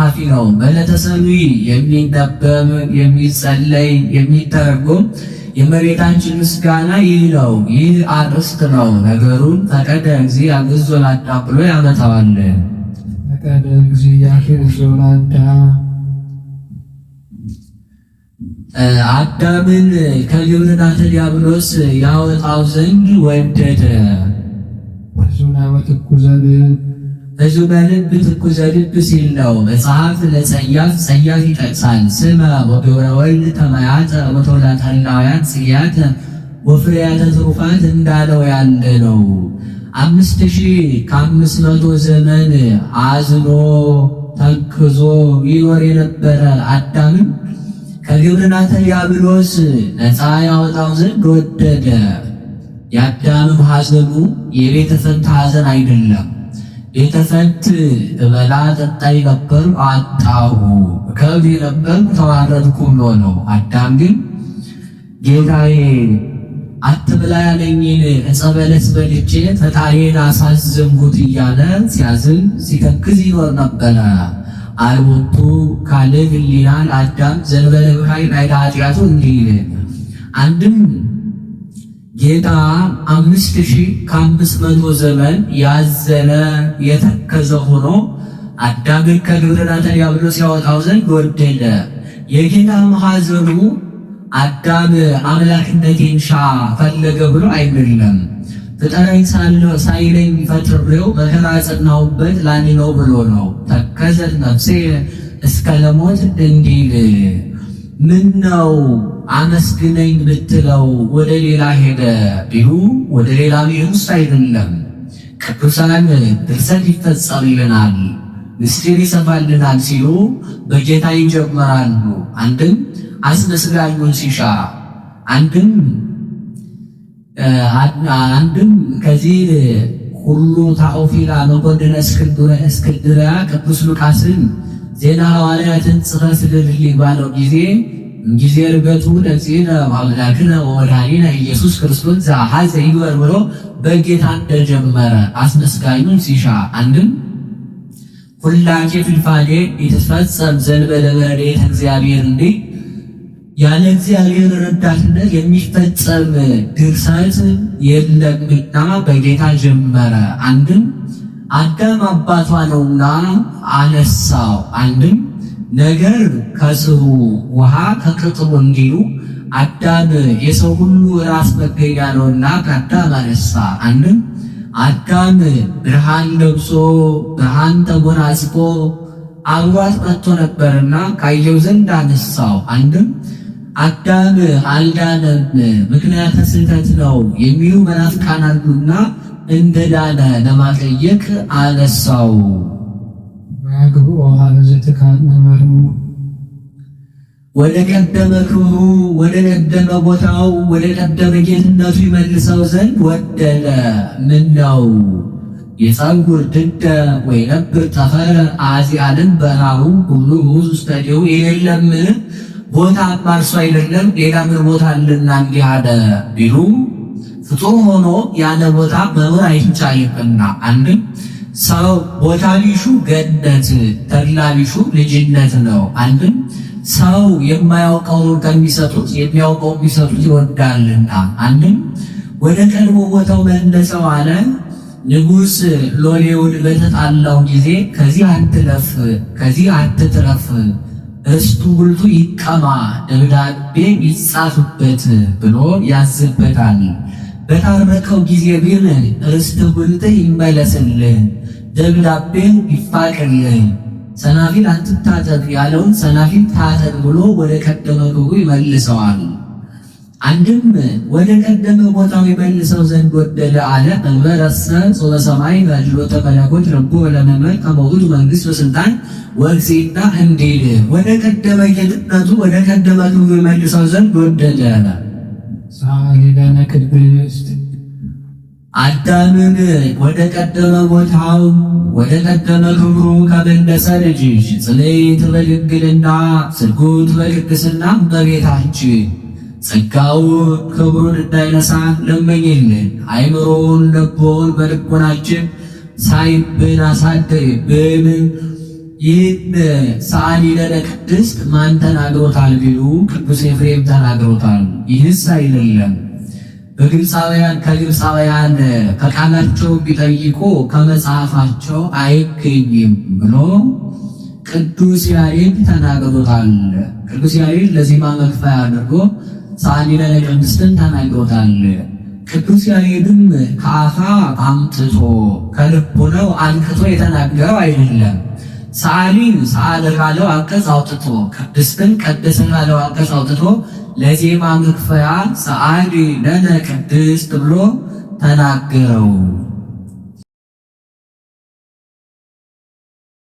ጸሐፊ ነው። በዕለተ ሰኑይ የሚነበብ የሚጸለይ የሚተረጎም የእመቤታችን ምስጋና ይህ ነው። ይህ አርዕስት ነው። ነገሩን ፈቀደ እግዚእ ያግዞ ለአዳም ብሎ ያመጣዋል። ፈቀደ እግዚእ ያግዞ ለአዳም አዳምን ከግብርናተ ዲያብሎስ ያወጣው ዘንድ ወደደ። ሕዙነ ልብ ትኩዘ ልብ ሲል ነው። መጽሐፍ ለጸያፍ ጸያፍ ይጠቅሳል። ስመ ወግብረ ወልድ ተመያጠ ወተወላደ ህላውያን ጽያተ ወፍሬያተ ትሩፋት እንዳለው ያለ ነው። 5500 ዘመን አዝኖ ተክዞ ይኖር የነበረ አዳምን ከግብርናተ ዲያብሎስ ነፃ ያወጣው ዘንድ ወደደ። የአዳምም ሐዘኑ የቤተ ፈንታ ሐዘን አይደለም። ቤተ ፈንት እበላ ጠጣይ ነበር አጣሁ፣ ከብት ነበር ተዋረድኩ ብሎ ነው። አዳም ግን ጌታዬ አትብላ ያለኝን ዕፀ በለስ በልቼ ፈጣሪን አሳዘንኩት እያለ ሲያዝን ሲተክዝ ይኖር ነበረ። አልቦቱ ካለ ህሊና ለአዳም ዘንበለ በኃይል አይዳ ኃጢአቱ እንዲል አንድም ጌታ 5500 ዘመን ያዘነ የተከዘ ሆኖ አዳምን ከግብርናተ ዲያብሎስ ያወጣው ዘንድ ወደደ። የጌታ ሐዘኑ አዳም አምላክነቴን ሻ ፈለገ ብሎ አይደለም። ፍጠረኝ ሳይለኝ ፈጥሬው መከራ ጸናሁበት ላኔ ነው ብሎ ነው። ተከዘት ነፍሴ እስከ ለሞት እንዲል ምን ነው አመስግነኝ ብትለው ወደ ሌላ ሄደ ቢሉ ወደ ሌላ ቢሆንስ አይደለም። ቅዱሳን ድርሰት ይፈጸምልናል፣ ምስጢር ይሰፋልናል ሲሉ በጌታ ይጀምራሉ። አንድም አስመስጋኙን ሲሻ አንድም ከዚህ ሁሉ ታኦፊላ መኮንነ እስክንድርያ ቅዱስ ሉቃስን ዜና ሐዋርያትን ጽፈህ ስልልኝ ባለው ጊዜ ርገቱ ለዚህነ አምላክነ ወመድኃኒነ ኢየሱስ ክርስቶስ ዘአሐዘ ይግበር ብሎ በጌታ እንደጀመረ አስመስጋኙን ሲሻ አንድም ሁላቄ ፍልፋሌ የተፈጸም ዘንበለ በረድኤተ እግዚአብሔር እንዲህ ያለ እግዚአብሔር ረዳትነት የሚፈጸም ድርሰት የለምና በጌታ ጀመረ። አንድም አዳም አባቷ ነውና አነሳው። አንድም ነገር ከስሩ ውሃ ከቅጥሩ እንዲሉ አዳም የሰው ሁሉ ራስ መገኛ ነውና ከአዳም አነሳ። አንድም አዳም ብርሃን ለብሶ ብርሃን ተጎናጽፎ አብሯት መጥቶ ነበርና ካየው ዘንድ አነሳው። አንድም አዳም አልዳነም ምክንያተ ስህተት ነው የሚሉ መናፍቃን አሉና እንደዳነ ለማጠየቅ አነሳው። ወደ ቀደመ ክብሩ ወደ ቀደመ ቦታው ወደ ቀደመ ጌትነቱ ይመልሰው ዘንድ ወደደ። ምን ነው የፀጉር ድደ ወይ ነብር ጠፈረ አዚአንን በራሩ ሁሉ ሙዝ ስተዲው የለም ቦታ ማርሶ አይደለም ሌላ ምን ቦታ አለና እንዲህ አለ ቢሉ ፍጡር ሆኖ ያለ ቦታ መኖር አይቻልምና አንድም ሰው ቦታ ቢሹ ገነት ተድላ ቢሹ ልጅነት ነው። አንድም ሰው የማያውቀውን ከሚሰጡት የሚያውቀው ቢሰጡት ይወዳልና አንድም ወደ ቀድሞ ቦታው መለሰው አለ። ንጉሥ ሎሌውን በተጣላው ጊዜ ከዚህ አትለፍ ከዚህ አትትረፍ ርስቱ ጉልቱ ይቀማ ደብዳቤ ይጻፍበት ብሎ ያዝበታል። በታረከው ጊዜ ግን ርስት ጉልት ይመለስልህ ደብዳቤ ይፋቅልህ ሰናፊል አትታጠቅ ያለውን ሰናፊል ታጠቅ ብሎ ወደ ቀደመ ክብሩ ይመልሰዋል። አንድም ወደ ቀደመ ቦታው ይመልሰው ዘንድ ወደደ አለ። እንበረሰ ጾመ ሰማይ በአድሎተ መለኮት ረቦ ለመመር ከመውቱ መንግሥት በስልጣን ወግዜና እንዲል ወደ ቀደመ ጌትነቱ ወደ ቀደመ ክብሩ ይመልሰው ዘንድ ወደደ። ሳሊለነ ቅድስት አዳምን ወደ ቀደመ ቦታው ወደ ቀደመ ክብሩ ከመለሰ ልጅሽ ጽንዕት በድንግልና ስርጉት በቅድስና በቤታችን ጸጋው ክብሩን እንዳይነሳ ለመኝልን። አይምሮውን ልቦውን በልቦናችን ሳይብን አሳድርብን። ይህን ሰአሊ ለነ ቅድስት ማን ተናግሮታል ቢሉ ቅዱስ ኤፍሬም ተናግሮታል። ይህስ አይደለም ከግብፃውያን ከቃላቸው ቢጠይቁ ከመጽሐፋቸው አይገኝም ብሎ ቅዱስ ያሬድ ተናግሮታል። ቅዱስ ያሬድ ለዜማ መክፈያ አድርጎ ሰአሊ ለነ ቅድስትን ተናግሮታል። ቅዱስ ያሬድም ከአፋ አምጥቶ ከልቡናው አንቅቶ የተናገረው አይደለም። ሰአሊን ሰአለ ካለው አንቀጽ አውጥቶ ቅድስትን ቀደሰ ካለው አንቀጽ አውጥቶ ለዜማ መክፈያ ሰአሊ ለነ ቅድስት ብሎ ተናገረው።